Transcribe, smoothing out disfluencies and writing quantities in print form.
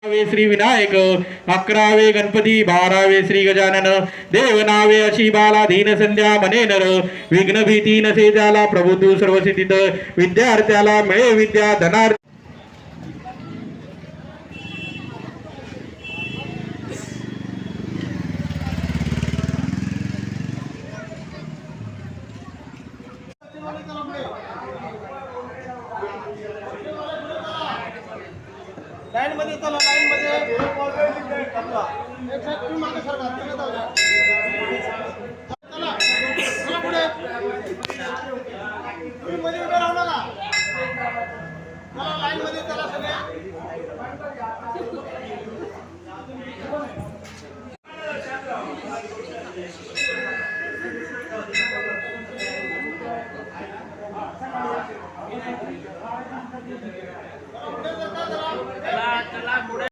श्री विनायक, 11वे गणपती, 12वे श्री गजानन, देव नावे अशी बाला दीन संध्या मने नर, विघ्न भीती नसे ज्याला प्रभू तू सर्वसिद्धीत, विद्यार्थ्याला मिळे विद्या धनार्थ. लाइन मध्ये चला, लाइन मध्ये आपला एक साइड तुम्ही मागे सरका, तुम्ही जाऊया. चला चला पुढे, तुम्ही मध्ये उभे राहू नका. चला लाइन मध्ये चला सगळे.